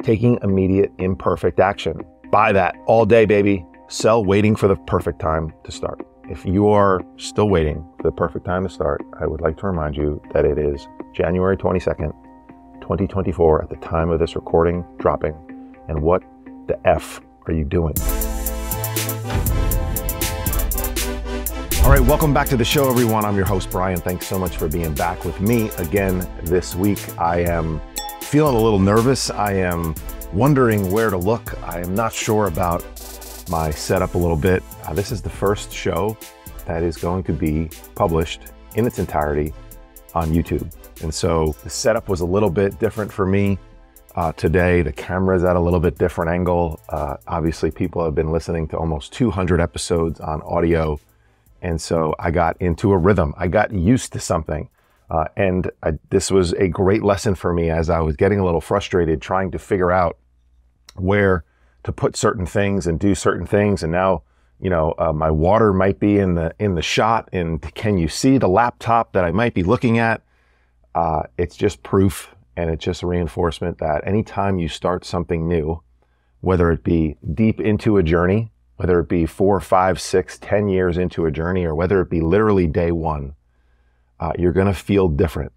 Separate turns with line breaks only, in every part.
taking immediate imperfect action. Buy that all day, baby. Sell waiting for the perfect time to start. If you are still waiting for the perfect time to start, I would like to remind you that it is January 22nd, 2024 at the time of this recording dropping. And what the F are you doing? All right, welcome back to the show, everyone. I'm your host, Brian. Thanks so much for being back with me again this week. I am feeling a little nervous. I am wondering where to look. I am not sure about my setup a little bit. This is the first show that is going to be published in its entirety on YouTube. And so the setup was a little bit different for me today. The camera's at a little bit different angle. Obviously, people have been listening to almost 200 episodes on audio. And so I got into a rhythm. I got used to something. This was a great lesson for me as I was getting a little frustrated trying to figure out where to put certain things and do certain things. And now, my water might be in the shot. And can you see the laptop that I might be looking at? It's just proof, and it's just a reinforcement that anytime you start something new, whether it be deep into a journey, whether it be 4, 5, 6, 10 years into a journey, or whether it be literally day one, you're going to feel different.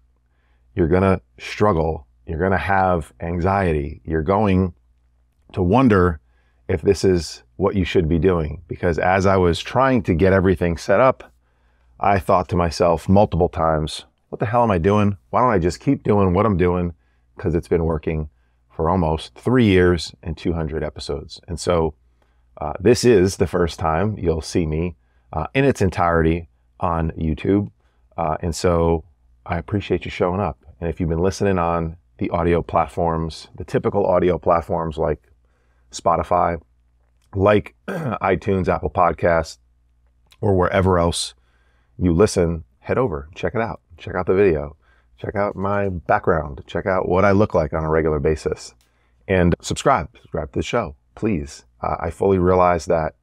You're going to struggle. You're going to have anxiety. You're going to wonder if this is what you should be doing. Because as I was trying to get everything set up, I thought to myself multiple times, what the hell am I doing? Why don't I just keep doing what I'm doing? Because it's been working for almost 3 years and 200 episodes. And so this is the first time you'll see me in its entirety on YouTube. And so I appreciate you showing up. And if you've been listening on the audio platforms, the typical audio platforms like Spotify, like iTunes, Apple Podcasts, or wherever else you listen, head over, check it out. Check out the video. Check out my background. Check out what I look like on a regular basis. And subscribe to the show, please. I fully realize that,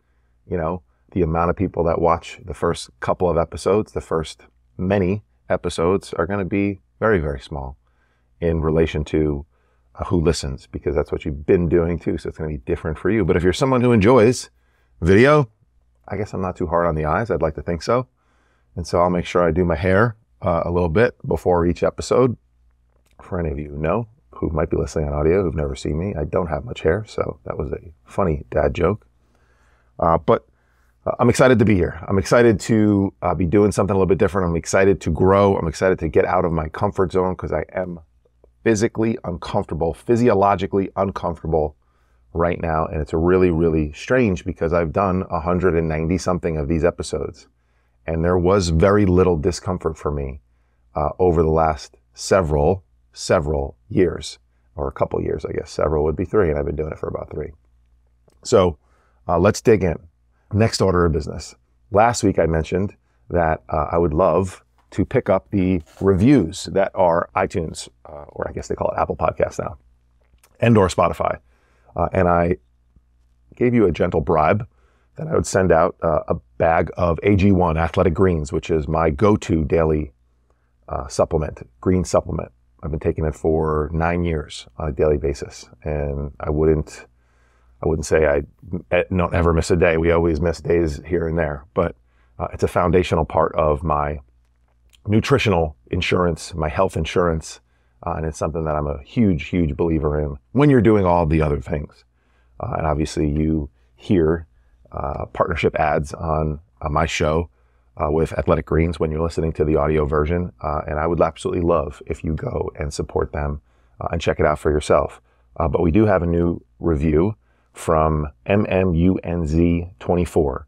the amount of people that watch the first couple of episodes, the first many episodes are going to be very, very small in relation to who listens, because that's what you've been doing too. So it's going to be different for you. But if you're someone who enjoys video, I guess I'm not too hard on the eyes. I'd like to think so. And so I'll make sure I do my hair a little bit before each episode. For any of you who might be listening on audio, who've never seen me, I don't have much hair. So that was a funny dad joke. But I'm excited to be here. I'm excited to be doing something a little bit different. I'm excited to grow. I'm excited to get out of my comfort zone because I am physically uncomfortable, physiologically uncomfortable right now. And it's really, really strange because I've done 190 something of these episodes. And there was very little discomfort for me over the last several years, or a couple years, I guess. Several would be 3, and I've been doing it for about 3. So let's dig in. Next order of business. Last week I mentioned that I would love to pick up the reviews that are iTunes, or I guess they call it Apple Podcasts now, and or Spotify. And I gave you a gentle bribe that I would send out a bag of AG1 Athletic Greens, which is my go-to daily supplement, green supplement. I've been taking it for 9 years on a daily basis, and I wouldn't say I don't ever miss a day. We always miss days here and there, but it's a foundational part of my nutritional insurance, my health insurance, and it's something that I'm a huge, huge believer in when you're doing all the other things. And obviously you hear partnership ads on my show with Athletic Greens when you're listening to the audio version. And I would absolutely love if you go and support them and check it out for yourself. But we do have a new review from MMUNZ24.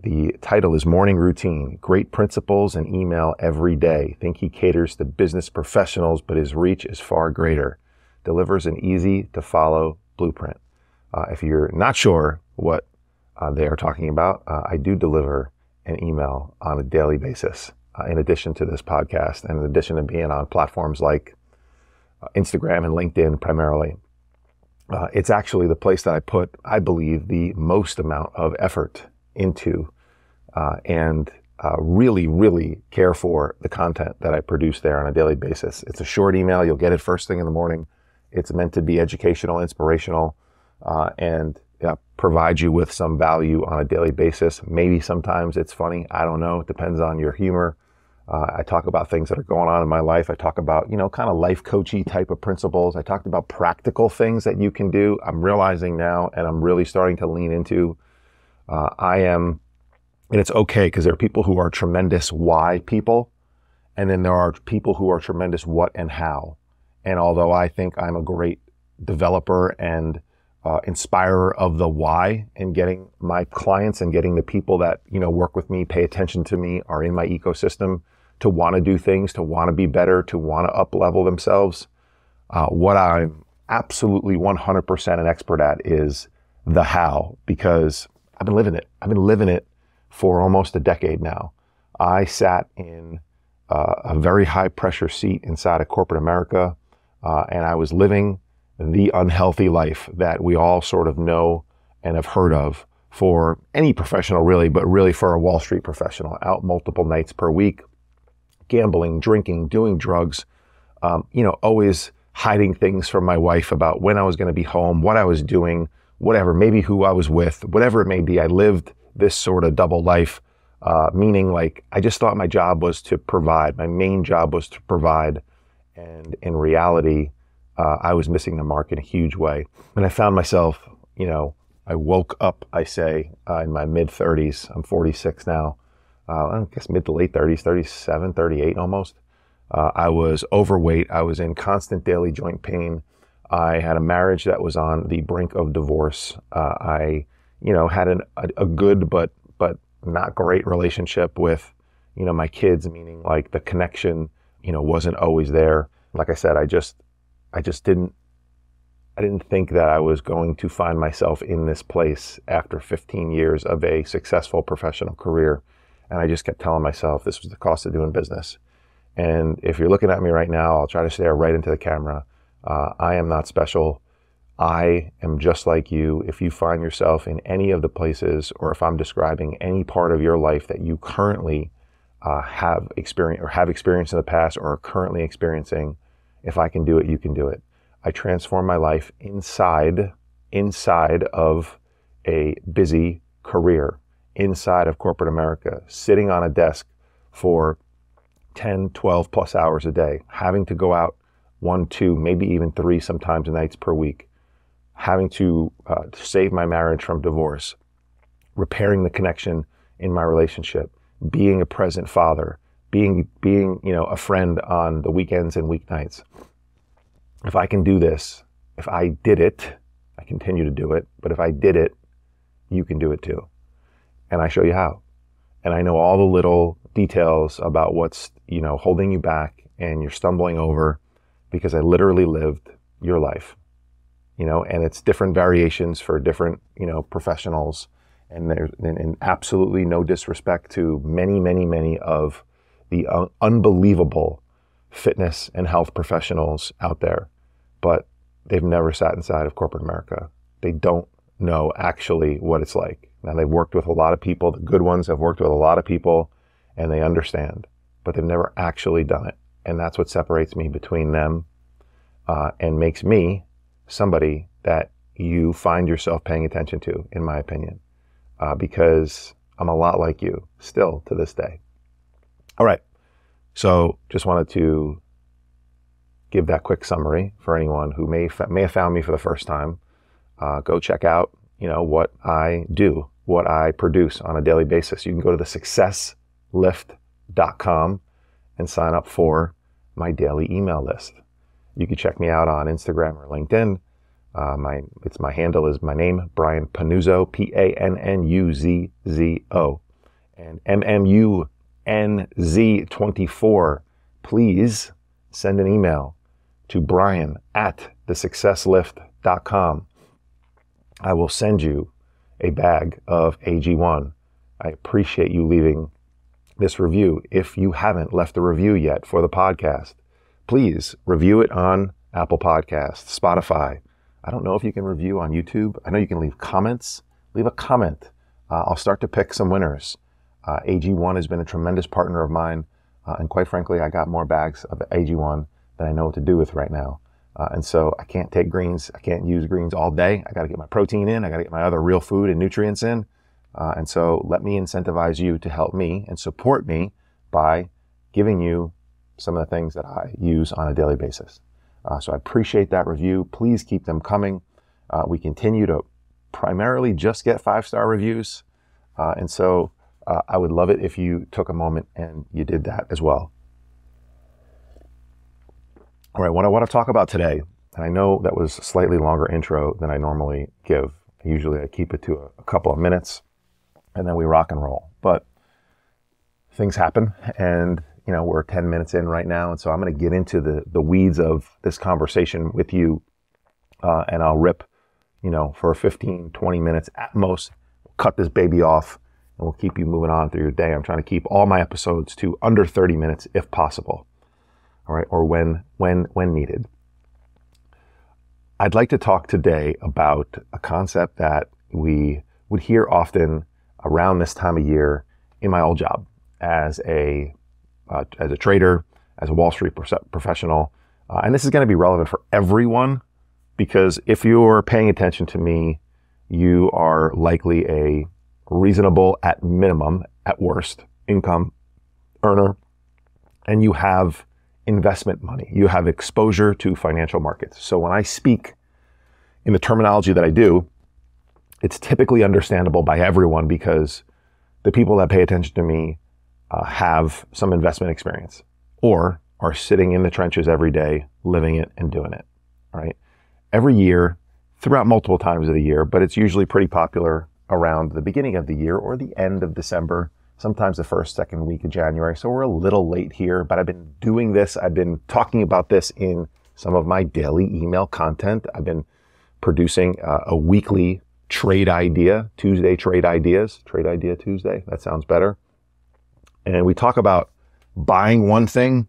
The title is Morning Routine, Great Principles and Email Every Day. Think he caters to business professionals, but his reach is far greater. Delivers an easy to follow blueprint. If you're not sure what they are talking about, I do deliver an email on a daily basis, in addition to this podcast, and in addition to being on platforms like Instagram and LinkedIn primarily. It's actually the place that I put, I believe, the most amount of effort into and really, really care for the content that I produce there on a daily basis. It's a short email. You'll get it first thing in the morning. It's meant to be educational, inspirational, and provide you with some value on a daily basis. Maybe sometimes it's funny. I don't know. It depends on your humor. I talk about things that are going on in my life. I talk about, kind of life coachy type of principles. I talked about practical things that you can do. I'm realizing now, and I'm really starting to lean into, and it's okay, because there are people who are tremendous why people, and then there are people who are tremendous what and how. And although I think I'm a great developer and inspirer of the why, and getting my clients and getting the people that, work with me, pay attention to me, are in my ecosystem, to want to do things, to want to be better, to want to up level themselves. What I'm absolutely 100% an expert at is the how, because I've been living it. I've been living it for almost a decade now. I sat in a very high pressure seat inside of corporate America, and I was living the unhealthy life that we all sort of know and have heard of for any professional really, but really for a Wall Street professional, out multiple nights per week, gambling, drinking, doing drugs, always hiding things from my wife about when I was going to be home, what I was doing, whatever, maybe who I was with, whatever it may be. I lived this sort of double life, meaning like I just thought my job was to provide. My main job was to provide. And in reality, I was missing the mark in a huge way. And I found myself, I woke up, I say, in my mid 30s. I'm 46 now. I guess mid to late 30s, 37, 38 almost. I was overweight. I was in constant daily joint pain. I had a marriage that was on the brink of divorce. I had a good but not great relationship with, my kids, meaning like the connection, wasn't always there. Like I said, I didn't think that I was going to find myself in this place after 15 years of a successful professional career. And I just kept telling myself this was the cost of doing business. And if you're looking at me right now, I'll try to stare right into the camera. I am not special. I am just like you. If you find yourself in any of the places, or if I'm describing any part of your life that you currently have experienced in the past or are currently experiencing, if I can do it, you can do it. I transformed my life inside of a busy career, inside of corporate America, sitting on a desk for 10, 12 plus hours a day, having to go out 1, 2, maybe even 3 sometimes nights per week, having to save my marriage from divorce, repairing the connection in my relationship, being a present father, being a friend on the weekends and weeknights. If I can do this, if I did it, I continue to do it, but if I did it, you can do it too. And I show you how. And I know all the little details about what's, holding you back and you're stumbling over, because I literally lived your life, and it's different variations for different, professionals. And there's absolutely no disrespect to many, many, many of the unbelievable fitness and health professionals out there, but they've never sat inside of corporate America. They don't know actually what it's like. Now, they've worked with a lot of people. The good ones have worked with a lot of people, and they understand, but they've never actually done it. And that's what separates me between them and makes me somebody that you find yourself paying attention to, in my opinion, because I'm a lot like you still to this day. All right. So just wanted to give that quick summary for anyone who may have found me for the first time. Go check out, what I do, what I produce on a daily basis. You can go to thesuccesslift.com and sign up for my daily email list. You can check me out on Instagram or LinkedIn. My handle is my name, Brian Pannuzzo, Pannuzzo, and MMUNZ24. Please send an email to brian@thesuccesslift.com. I will send you a bag of AG1. I appreciate you leaving this review. If you haven't left a review yet for the podcast, please review it on Apple Podcasts, Spotify. I don't know if you can review on YouTube. I know you can leave comments. Leave a comment. I'll start to pick some winners. AG1 has been a tremendous partner of mine. And quite frankly, I got more bags of AG1 than I know what to do with right now. And so I can't take greens. I can't use greens all day. I got to get my protein in. I got to get my other real food and nutrients in. And so let me incentivize you to help me and support me by giving you some of the things that I use on a daily basis. So I appreciate that review. Please keep them coming. We continue to primarily just get 5-star reviews. And so I would love it if you took a moment and you did that as well. All right, what I want to talk about today, and I know that was a slightly longer intro than I normally give. Usually I keep it to a couple of minutes and then we rock and roll. But things happen and, you know, we're 10 minutes in right now. And so I'm going to get into the weeds of this conversation with you and I'll rip, you know, for 15, 20 minutes at most, cut this baby off and we'll keep you moving on through your day. I'm trying to keep all my episodes to under 30 minutes if possible. All right, or when needed. I'd like to talk today about a concept that we would hear often around this time of year in my old job as a trader, as a Wall Street professional. And this is going to be relevant for everyone because if you're paying attention to me, you are likely a reasonable, at minimum, at worst, income earner, and you have investment money. You have exposure to financial markets. So when I speak in the terminology that I do, it's typically understandable by everyone because the people that pay attention to me have some investment experience or are sitting in the trenches every day, living it and doing it, right? Every year, throughout multiple times of the year, but it's usually pretty popular around the beginning of the year or the end of December, sometimes the first, second week of January. So we're a little late here, but I've been doing this. I've been talking about this in some of my daily email content. I've been producing a weekly trade idea, Tuesday trade ideas, trade idea Tuesday. That sounds better. And we talk about buying one thing,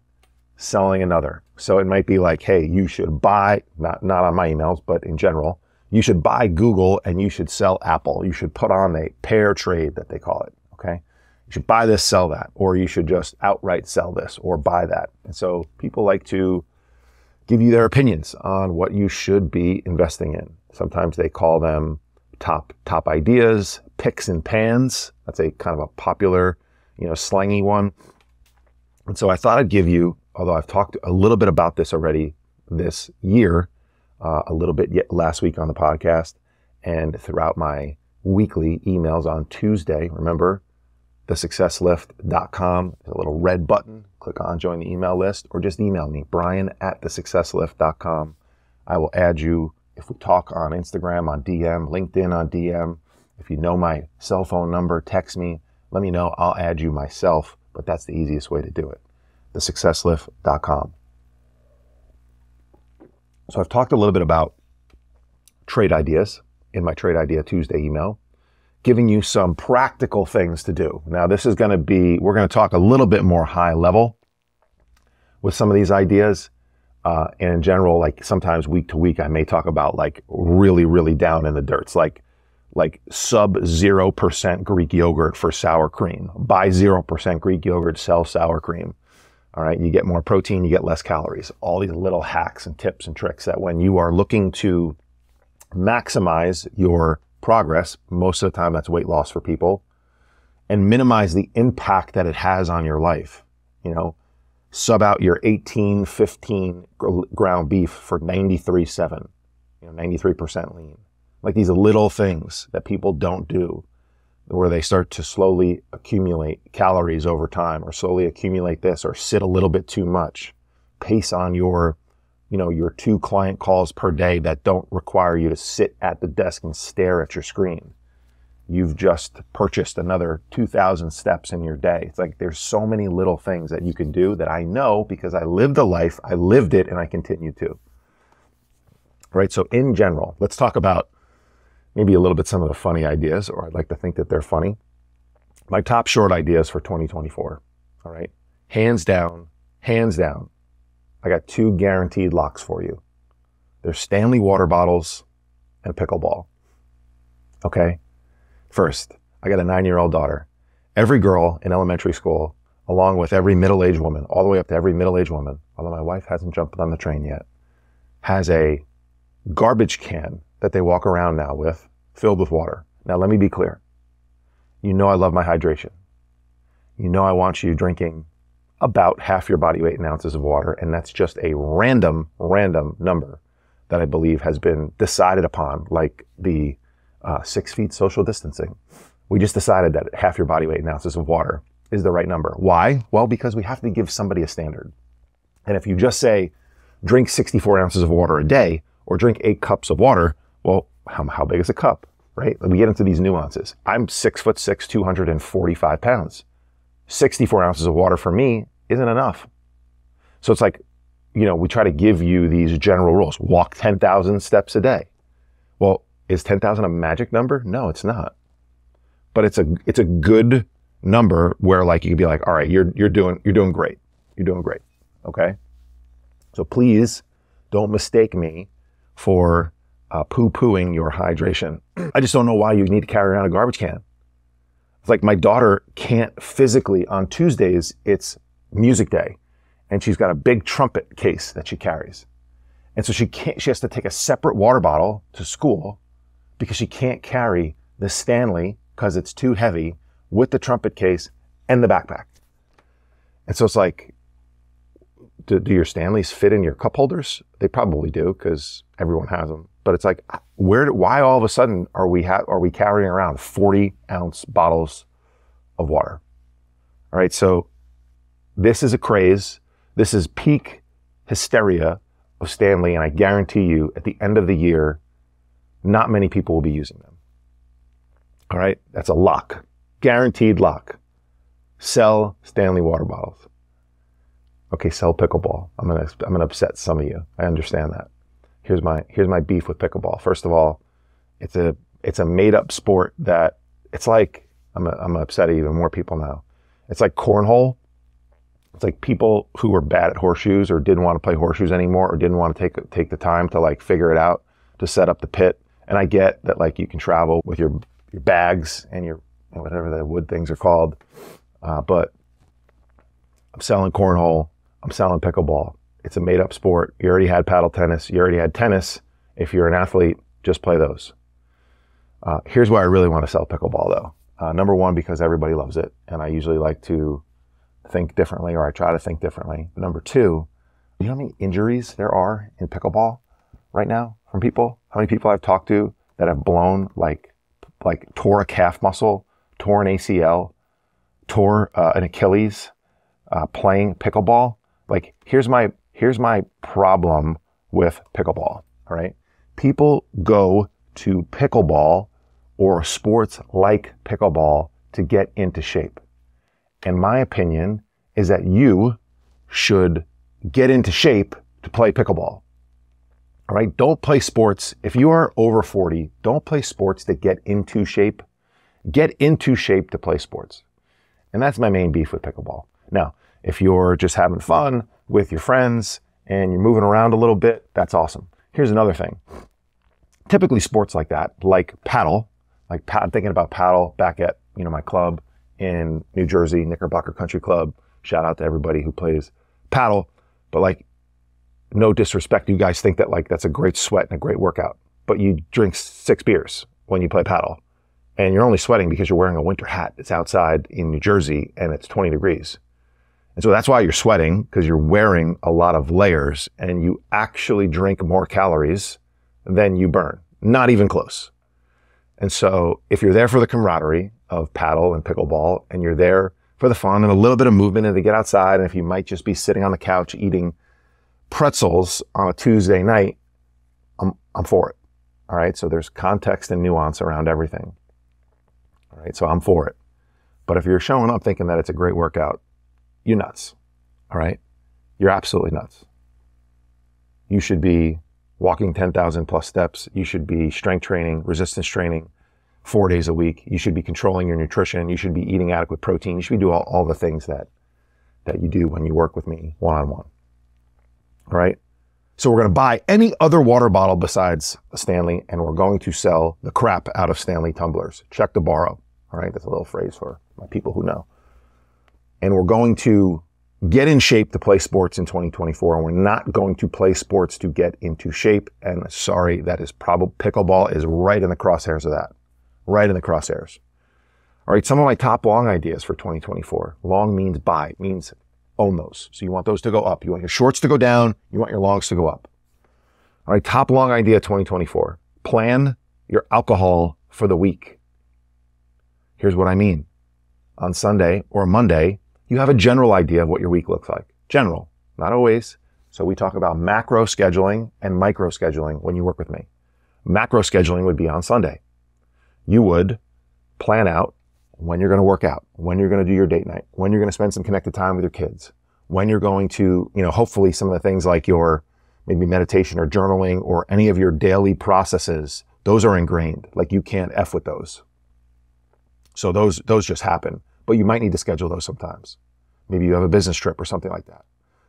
selling another. So it might be like, hey, you should buy, not on my emails, but in general, you should buy Google and you should sell Apple. You should put on a pair trade that they call it. Okay. You should buy this, sell that, or you should just outright sell this or buy that. And so people like to give you their opinions on what you should be investing in. Sometimes they call them top ideas, picks and pans. That's a kind of a popular, slangy one. And so I thought I'd give you, although I've talked a little bit about this already this year, a little bit yet last week on the podcast and throughout my weekly emails on Tuesday. Remember, thesuccesslift.com. There's a little red button. Click on join the email list or just email me, brian@thesuccesslift.com. I will add you if we talk on Instagram, on DM, LinkedIn on DM. If you know my cell phone number, text me. Let me know. I'll add you myself, but that's the easiest way to do it. thesuccesslift.com. So I've talked a little bit about trade ideas in my Trade Idea Tuesday email, giving you some practical things to do. Now, this is going to be, we're going to talk a little bit more high level with some of these ideas. And in general, like sometimes week to week, I may talk about like really, really down in the dirts, like sub 0% Greek yogurt for sour cream. Buy 0% Greek yogurt, sell sour cream. All right. You get more protein, you get less calories. All these little hacks and tips and tricks that when you are looking to maximize your progress, most of the time that's weight loss for people, and minimize the impact that it has on your life. Sub out your 18-15 ground beef for 93.7, 93% lean. Like these little things that people don't do where they start to slowly accumulate calories over time or slowly accumulate this or sit a little bit too much. Pace on your 2 client calls per day that don't require you to sit at the desk and stare at your screen. You've just purchased another 2,000 steps in your day. It's like there's so many little things that you can do that I know because I lived a life, I lived it, and I continue to. Right? So in general, let's talk about maybe a little bit some of the funny ideas, or I'd like to think that they're funny. My top short ideas for 2024. All right? Hands down. I got 2 guaranteed locks for you. There's Stanley water bottles and pickleball. Okay? First, I got a 9-year-old daughter. Every girl in elementary school, along with every middle-aged woman, all the way up to every middle-aged woman, although my wife hasn't jumped on the train yet, has a garbage can that they walk around now with, filled with water. Now, let me be clear. You know I love my hydration. You know I want you drinking about half your body weight in ounces of water, and that's just a random number that I believe has been decided upon, like the 6 feet social distancing. We just decided that half your body weight in ounces of water is the right number. Why? Well, because we have to give somebody a standard. And if you just say, drink 64 ounces of water a day, or drink 8 cups of water, well, how big is a cup, right? We get into these nuances. I'm 6'6", 245 pounds. 64 ounces of water for me isn't enough. So it's like, you know, we try to give you these general rules. Walk 10,000 steps a day. Well, is 10,000 a magic number? No, it's not. But it's a good number where, like, you could be like, all right, you're doing great. You're doing great. Okay. So please don't mistake me for poo-pooing your hydration. I just don't know why you need to carry around a garbage can. It's like my daughter can't physically, on Tuesdays, it's music day, and she's got a big trumpet case that she carries. And so she has to take a separate water bottle to school because she can't carry the Stanley because it's too heavy with the trumpet case and the backpack. And so it's like, do your Stanleys fit in your cup holders? They probably do because everyone has them. But it's like, why all of a sudden are we carrying around 40-ounce bottles of water? All right, so this is a craze. This is peak hysteria of Stanley, and I guarantee you, at the end of the year, not many people will be using them. All right, that's a lock, guaranteed lock. Sell Stanley water bottles. Okay, sell pickleball. I'm gonna upset some of you. I understand that. Here's my beef with pickleball. First of all, it's a made up sport that it's like, I'm gonna upset even more people now. It's like cornhole. It's like people who were bad at horseshoes or didn't want to play horseshoes anymore or didn't want to take the time to like figure it out to set up the pit. And I get that, like, you can travel with your bags and your whatever the wood things are called, but I'm selling cornhole. I'm selling pickleball. It's a made up sport. You already had paddle tennis. You already had tennis. If you're an athlete, just play those. Here's why I really want to sell pickleball though. Number one, because everybody loves it. And I usually like to think differently, or I try to think differently. Number two, you know how many injuries there are in pickleball right now from people? How many people I've talked to that have blown, like tore a calf muscle, tore an ACL, tore an Achilles, playing pickleball? Like, here's my problem with pickleball, all right? People go to pickleball or sports like pickleball to get into shape. And my opinion is that you should get into shape to play pickleball, all right? Don't play sports. If you are over 40, don't play sports that get into shape. Get into shape to play sports. And that's my main beef with pickleball. Now, if you're just having fun with your friends and you're moving around a little bit, that's awesome. Here's another thing. Typically sports like that, like paddle, thinking about paddle back at, my club in New Jersey, Knickerbocker Country Club. Shout out to everybody who plays paddle. But like, no disrespect, you guys think that like that's a great sweat and a great workout, but you drink 6 beers when you play paddle and you're only sweating because you're wearing a winter hat. It's outside in New Jersey and it's 20 degrees. And so that's why you're sweating, because you're wearing a lot of layers and you actually drink more calories than you burn. Not even close. And so if you're there for the camaraderie of paddle and pickleball, and you're there for the fun and a little bit of movement and to get outside, and if you might just be sitting on the couch eating pretzels on a Tuesday night, I'm for it. All right. So there's context and nuance around everything. All right. So I'm for it. But if you're showing up thinking that it's a great workout, you're nuts. All right. You're absolutely nuts. You should be walking 10,000 plus steps. You should be strength training, resistance training 4 days a week. You should be controlling your nutrition. You should be eating adequate protein. You should be doing all the things that you do when you work with me one-on-one. All right. So we're going to buy any other water bottle besides a Stanley, and we're going to sell the crap out of Stanley tumblers. Check to borrow. All right. That's a little phrase for my people who know. And we're going to get in shape to play sports in 2024. And we're not going to play sports to get into shape. And sorry, that is probably, pickleball is right in the crosshairs of that. Right in the crosshairs. All right, some of my top long ideas for 2024. Long means buy, means own those. So you want those to go up. You want your shorts to go down. You want your longs to go up. All right, top long idea 2024. Plan your alcohol for the week. Here's what I mean. On Sunday or Monday, you have a general idea of what your week looks like. General, not always. So we talk about macro scheduling and micro scheduling when you work with me. Macro scheduling would be on Sunday. You would plan out when you're going to work out, when you're going to do your date night, when you're going to spend some connected time with your kids, when you're going to, hopefully some of the things like your maybe meditation or journaling or any of your daily processes, those are ingrained. Like you can't F with those. So those just happen, but you might need to schedule those sometimes. Maybe you have a business trip or something like that.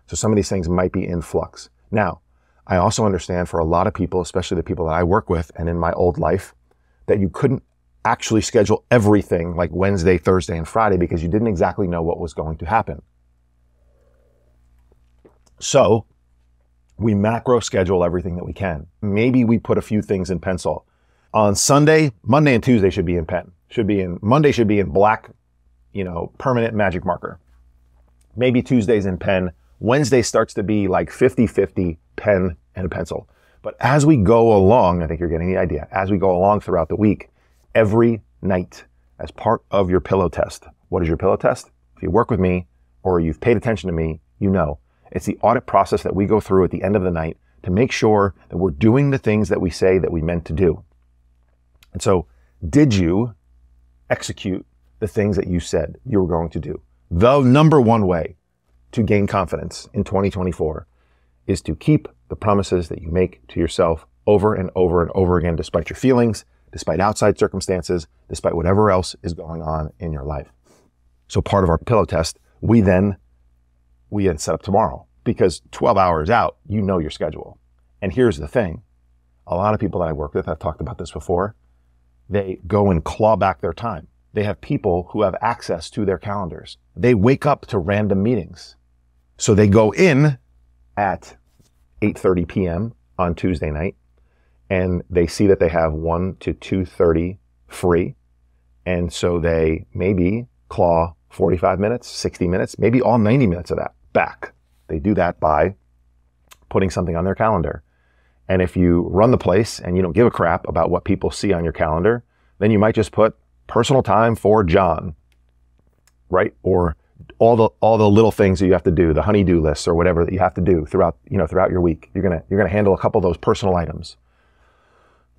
So some of these things might be in flux. Now, I also understand for a lot of people, especially the people that I work with and in my old life, that you couldn't actually schedule everything like Wednesday, Thursday, and Friday because you didn't exactly know what was going to happen. So we macro schedule everything that we can. Maybe we put a few things in pencil. On Sunday, Monday and Tuesday should be in pen. Monday should be in black, permanent magic marker. Maybe Tuesday's in pen. Wednesday starts to be like 50-50 pen and a pencil. But as we go along, I think you're getting the idea, as we go along throughout the week, every night as part of your pillow test. What is your pillow test? If you work with me or you've paid attention to me, you know. It's the audit process that we go through at the end of the night to make sure that we're doing the things that we say that we meant to do. And so, did you execute the things that you said you were going to do? The number one way to gain confidence in 2024 is to keep the promises that you make to yourself over and over and over again, despite your feelings, despite outside circumstances, despite whatever else is going on in your life. So part of our pillow test, we then set up tomorrow because 12 hours out, you know your schedule. And here's the thing. A lot of people that I work with, I've talked about this before, they go and claw back their time. They have people who have access to their calendars. They wake up to random meetings. So they go in at 8:30 p.m. on Tuesday night and they see that they have 1 to 2:30 free. And so they maybe claw 45 minutes, 60 minutes, maybe all 90 minutes of that back. They do that by putting something on their calendar. And if you run the place and you don't give a crap about what people see on your calendar, then you might just put personal time for John, right? Or all the little things that you have to do, the honey-do lists or whatever that you have to do throughout your week. You're gonna handle a couple of those personal items.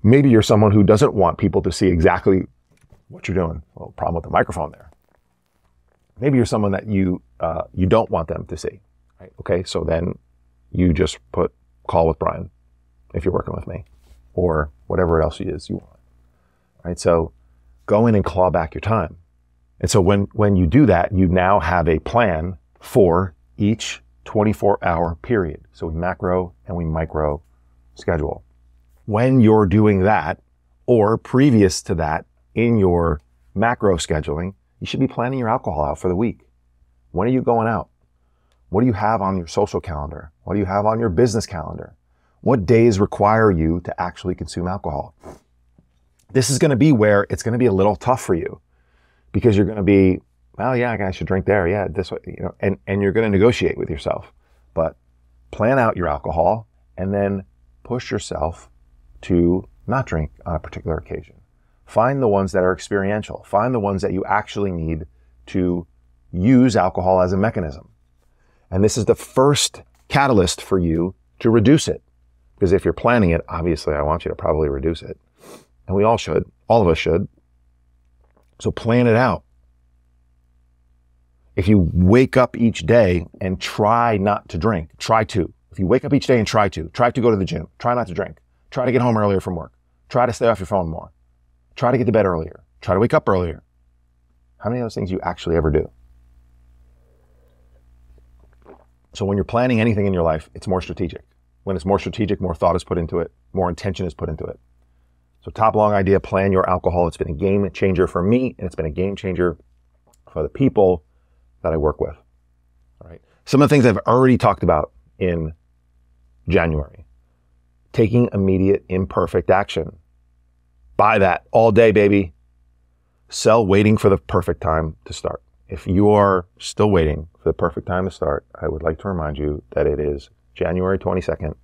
Maybe you're someone who doesn't want people to see exactly what you're doing. Well, problem with the microphone there. Maybe you're someone that you don't want them to see, right? Okay, so then you just put call with Brian if you're working with me, or whatever else it is you want, right? So go in and claw back your time. And so when you do that, you now have a plan for each 24-hour period. So we macro and we micro schedule. When you're doing that, or previous to that in your macro scheduling, you should be planning your alcohol out for the week. When are you going out? What do you have on your social calendar? What do you have on your business calendar? What days require you to actually consume alcohol? This is going to be where it's going to be a little tough for you because you're going to be, well, yeah, I should drink there. Yeah, this way, and you're going to negotiate with yourself. But plan out your alcohol and then push yourself to not drink on a particular occasion. Find the ones that are experiential. Find the ones that you actually need to use alcohol as a mechanism. And this is the first catalyst for you to reduce it. Because if you're planning it, obviously I want you to probably reduce it. And we all should. All of us should. So plan it out. If you wake up each day and try not to drink, try to. If you wake up each day and try to go to the gym, try not to drink, try to get home earlier from work, try to stay off your phone more, try to get to bed earlier, try to wake up earlier. How many of those things you actually ever do? So when you're planning anything in your life, it's more strategic. When it's more strategic, more thought is put into it, more intention is put into it. So top long idea, plan your alcohol. It's been a game changer for me, and it's been a game changer for the people that I work with. All right. Some of the things I've already talked about in January. Taking immediate imperfect action. Buy that all day, baby. Sell waiting for the perfect time to start. If you are still waiting for the perfect time to start, I would like to remind you that it is January 22nd,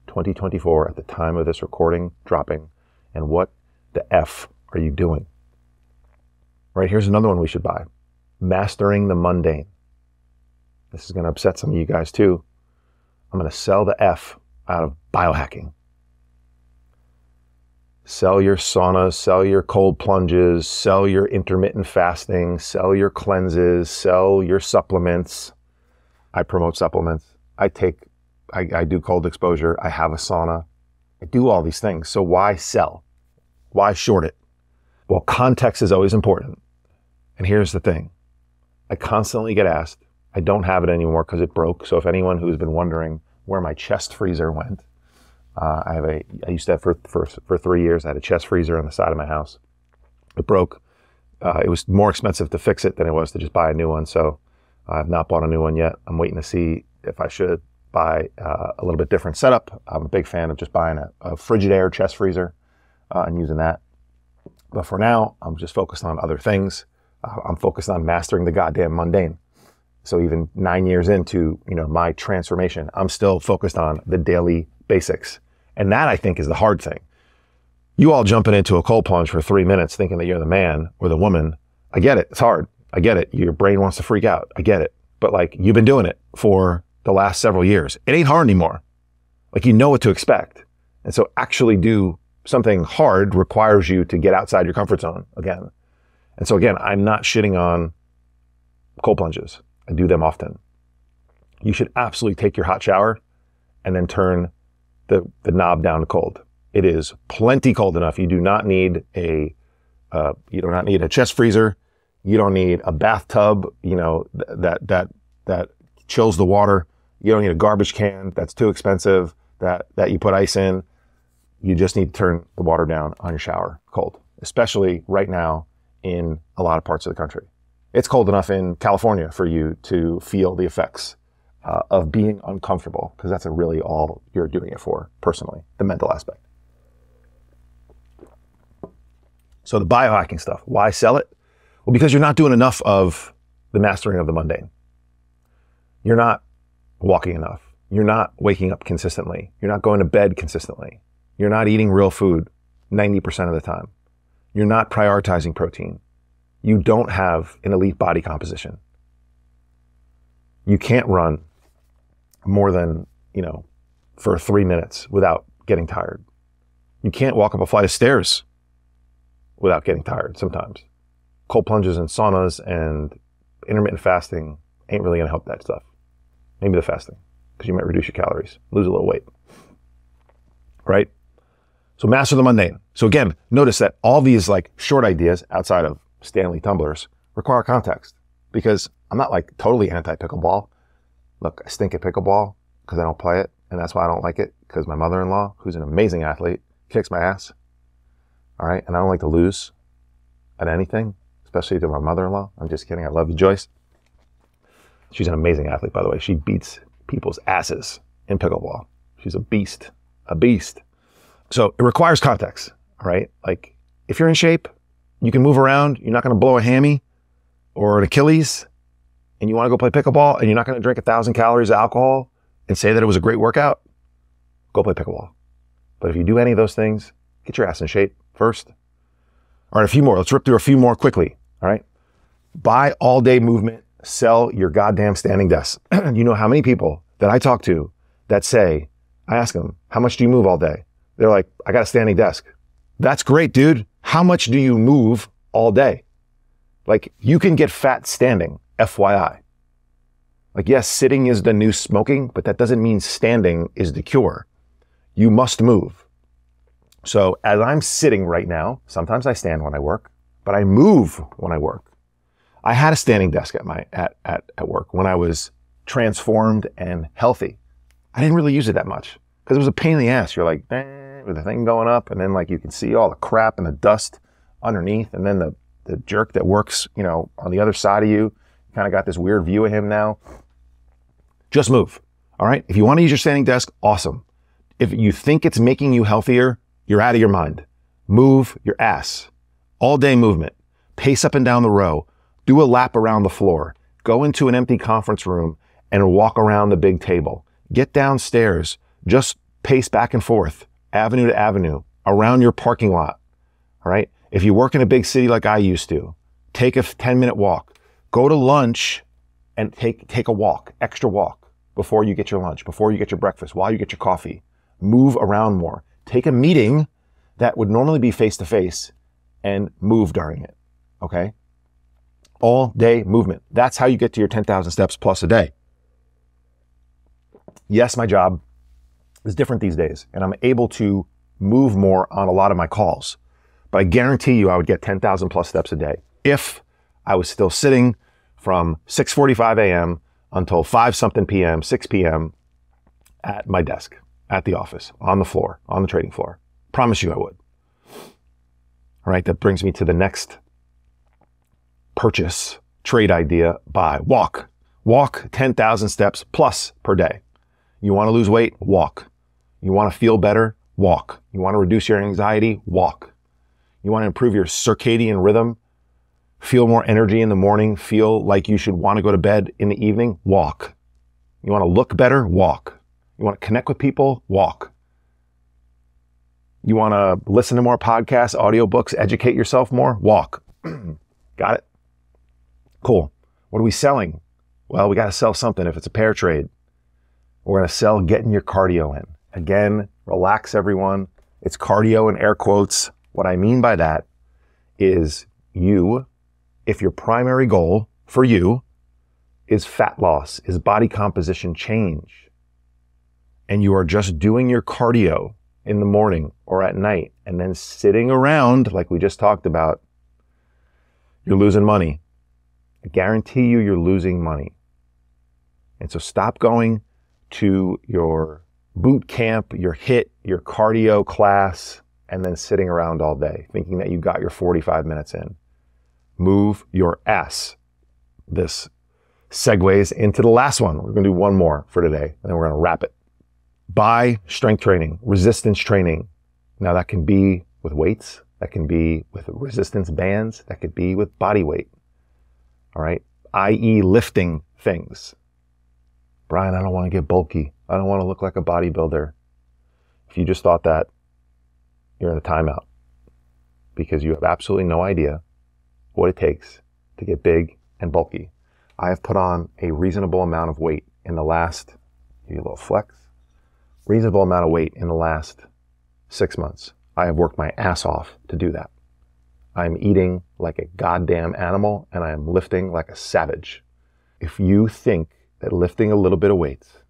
2024 at the time of this recording dropping. And what the F are you doing? Right, here's another one we should buy. Mastering the mundane. This is going to upset some of you guys too. I'm going to sell the F out of biohacking. Sell your saunas, sell your cold plunges, sell your intermittent fasting, sell your cleanses, sell your supplements. I promote supplements. I do cold exposure. I have a sauna. I do all these things. So why sell? Why short it? Well, context is always important. And here's the thing. I constantly get asked, I don't have it anymore because it broke. So if anyone who's been wondering where my chest freezer went, I used to have for 3 years, I had a chest freezer on the side of my house. It broke. It was more expensive to fix it than it was to just buy a new one. So I've not bought a new one yet. I'm waiting to see if I should buy a little bit different setup. I'm a big fan of just buying a Frigidaire chest freezer and using that. But for now, I'm just focused on other things. I'm focused on mastering the goddamn mundane. So even 9 years into, my transformation, I'm still focused on the daily basics. And that, I think, is the hard thing. You all jumping into a cold plunge for 3 minutes thinking that you're the man or the woman. I get it. It's hard. I get it. Your brain wants to freak out. I get it. But you've been doing it for the last several years. It ain't hard anymore. You know what to expect. And so actually do something hard requires you to get outside your comfort zone again. And so again, I'm not shitting on cold plunges. I do them often. You should absolutely take your hot shower and then turn the knob down to cold. It is plenty cold enough. You do not need a chest freezer. You don't need a bathtub, that chills the water. You don't need a garbage can that's too expensive that you put ice in. You just need to turn the water down on your shower cold, especially right now in a lot of parts of the country. It's cold enough in California for you to feel the effects of being uncomfortable, because that's really all you're doing it for, personally, the mental aspect. So the biohacking stuff, why sell it? Well, because you're not doing enough of the mastering of the mundane. You're not walking enough. You're not waking up consistently. You're not going to bed consistently. You're not eating real food 90% of the time. You're not prioritizing protein. You don't have an elite body composition. You can't run more than, for 3 minutes without getting tired. You can't walk up a flight of stairs without getting tired sometimes. Cold plunges and saunas and intermittent fasting ain't really going to help that stuff. Maybe the fasting, because you might reduce your calories, lose a little weight. Right? So master the mundane. So again, notice that all these short ideas outside of Stanley tumblers require context, because I'm not totally anti-pickleball. Look, I stink at pickleball because I don't play it, and that's why I don't like it, because my mother-in-law, who's an amazing athlete, kicks my ass. All right? And I don't like to lose at anything, especially to my mother-in-law. I'm just kidding. I love you, Joyce. She's an amazing athlete, by the way. She beats people's asses in pickleball. She's a beast. A beast. So it requires context, all right? If you're in shape, you can move around, you're not going to blow a hammy or an Achilles, and you want to go play pickleball, and you're not going to drink 1,000 calories of alcohol and say that it was a great workout, go play pickleball. But if you do any of those things, get your ass in shape first. All right, a few more. Let's rip through a few more quickly, all right? Buy all-day movement. Sell your goddamn standing desk. You know how many people that I talk to that say, I ask them, how much do you move all day? They're like, I got a standing desk. That's great, dude. How much do you move all day? You can get fat standing, FYI. Yes, sitting is the new smoking, but that doesn't mean standing is the cure. You must move. So as I'm sitting right now, sometimes I stand when I work, but I move when I work. I had a standing desk at work when I was transformed and healthy. I didn't really use it that much because it was a pain in the ass. You're with the thing going up, and then you can see all the crap and the dust underneath, and then the jerk that works, on the other side of you, kind of got this weird view of him now. Just move. All right. If you want to use your standing desk, awesome. If you think it's making you healthier, you're out of your mind. Move your ass. All day movement. Pace up and down the row. Do a lap around the floor. Go into an empty conference room and walk around the big table. Get downstairs. Just pace back and forth, avenue to avenue, around your parking lot. All right. If you work in a big city like I used to, take a 10-minute walk. Go to lunch and take a walk, extra walk before you get your lunch, before you get your breakfast, while you get your coffee. Move around more. Take a meeting that would normally be face-to-face and move during it. Okay. All day movement. That's how you get to your 10,000 steps plus a day. Yes, my job is different these days and I'm able to move more on a lot of my calls, but I guarantee you I would get 10,000 plus steps a day if I was still sitting from 6:45 a.m. until 5 something p.m., 6 p.m. at my desk, at the office, on the floor, on the trading floor. Promise you I would. All right. That brings me to the next purchase, trade idea, buy, walk. Walk 10,000 steps plus per day. You want to lose weight? Walk. You want to feel better? Walk. You want to reduce your anxiety? Walk. You want to improve your circadian rhythm? Feel more energy in the morning? Feel like you should want to go to bed in the evening? Walk. You want to look better? Walk. You want to connect with people? Walk. You want to listen to more podcasts, audiobooks, educate yourself more? Walk. Got it? Cool. What are we selling? Well, we got to sell something. If it's a pair trade, we're going to sell getting your cardio in. Again, relax everyone. It's cardio in air quotes. What I mean by that is if your primary goal for you is fat loss, is body composition change, and you are just doing your cardio in the morning or at night and then sitting around like we just talked about, you're losing money. I guarantee you're losing money. And so stop going to your boot camp, your HIIT, your cardio class, and then sitting around all day thinking that you got your 45 minutes in. Move your ass. This segues into the last one. We're going to do one more for today, and then we're going to wrap it. Buy strength training, resistance training. Now that can be with weights, that can be with resistance bands, that could be with body weight. All right, i.e. lifting things. Brian, I don't want to get bulky. I don't want to look like a bodybuilder. If you just thought that, you're in a timeout because you have absolutely no idea what it takes to get big and bulky. I have put on a reasonable amount of weight in the last, give you a little flex, reasonable amount of weight in the last 6 months. I have worked my ass off to do that. I'm eating like a goddamn animal and I am lifting like a savage. If you think that lifting a little bit of weights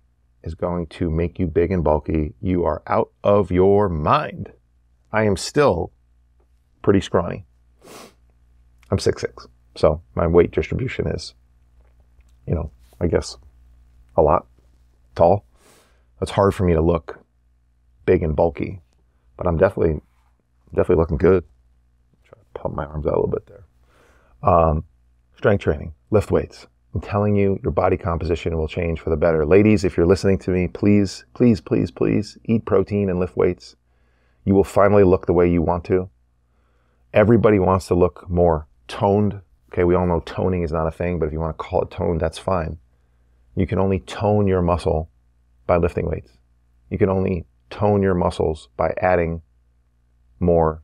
is going to make you big and bulky, you are out of your mind. I am still pretty scrawny. I'm 6'6", so my weight distribution is, I guess a lot tall. It's hard for me to look big and bulky, but I'm definitely looking good. Try to pump my arms out a little bit there. Strength training, lift weights. I'm telling you, your body composition will change for the better. Ladies, if you're listening to me, please, please, please, please eat protein and lift weights. You will finally look the way you want to. Everybody wants to look more toned. Okay, we all know toning is not a thing, but if you want to call it toned, that's fine. You can only tone your muscle by lifting weights. You can only tone your muscles by adding more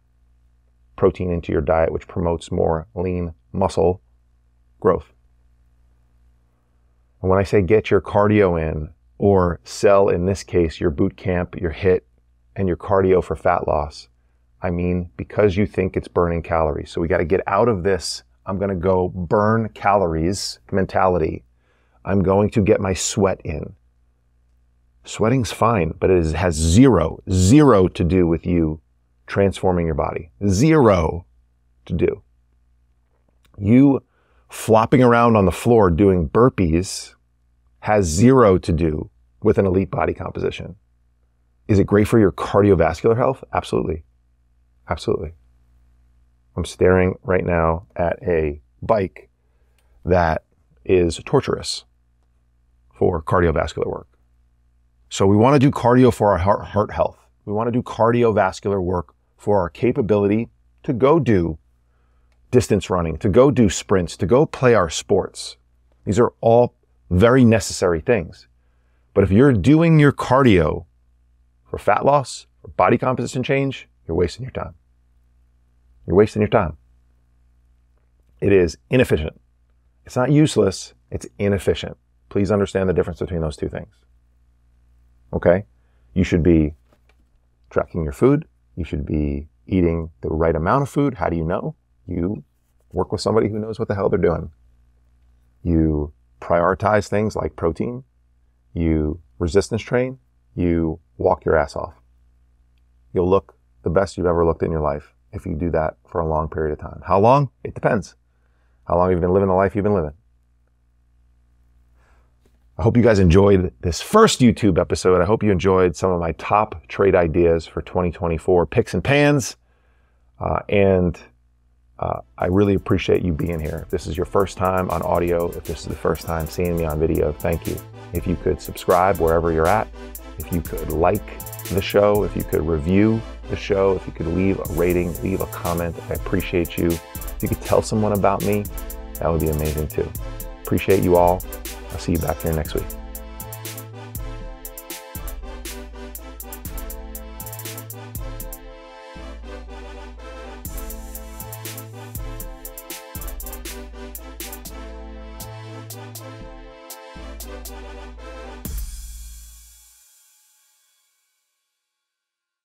protein into your diet, which promotes more lean muscle growth. And when I say get your cardio in, or sell, in this case, your boot camp, your HIIT, and your cardio for fat loss, I mean because you think it's burning calories. So we got to get out of this, I'm going to go burn calories mentality. I'm going to get my sweat in. Sweating's fine, but it has zero to do with you transforming your body. Zero to do. You flopping around on the floor doing burpees has zero to do with an elite body composition. Is it great for your cardiovascular health? Absolutely. Absolutely. I'm staring right now at a bike that is torturous for cardiovascular work. So we want to do cardio for our heart health. We want to do cardiovascular work for our capability to go do distance running, to go do sprints, to go play our sports. These are all very necessary things. But if you're doing your cardio for fat loss, for body composition change, you're wasting your time. You're wasting your time. It is inefficient. It's not useless, it's inefficient. Please understand the difference between those two things. Okay? You should be tracking your food. You should be eating the right amount of food. How do you know? You work with somebody who knows what the hell they're doing. You prioritize things like protein. You resistance train. You walk your ass off. You'll look the best you've ever looked in your life if you do that for a long period of time. How long? It depends. How long have you been living the life you've been living? I hope you guys enjoyed this first YouTube episode. I hope you enjoyed some of my top trade ideas for 2024 picks and pans. I really appreciate you being here. If this is your first time on audio, if this is the first time seeing me on video, thank you. If you could subscribe wherever you're at, if you could like the show, if you could review the show, if you could leave a rating, leave a comment, I appreciate you. If you could tell someone about me, that would be amazing too. Appreciate you all. I'll see you back here next week.